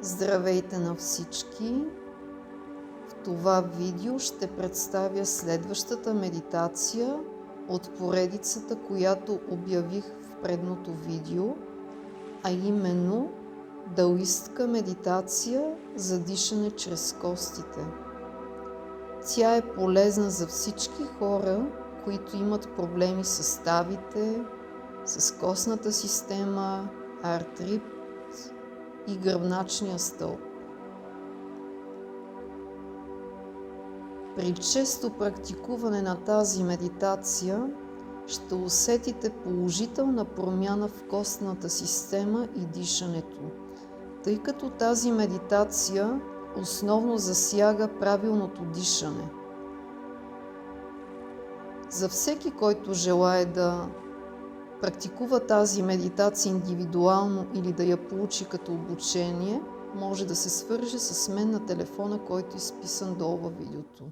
Здравейте на всички! В това видео ще представя следващата медитация от поредицата, която обявих в предното видео, а именно даоистка медитация за дишане чрез костите. Тя е полезна за всички хора, които имат проблеми с ставите, с костната система, артрит и гръбначния стълб. При често практикуване на тази медитация ще усетите положителна промяна в костната система и дишането, тъй като тази медитация основно засяга правилното дишане. За всеки, който желае да практикува тази медитация индивидуално или да я получи като обучение, може да се свърже с мен на телефона, който е изписан долу във видеото.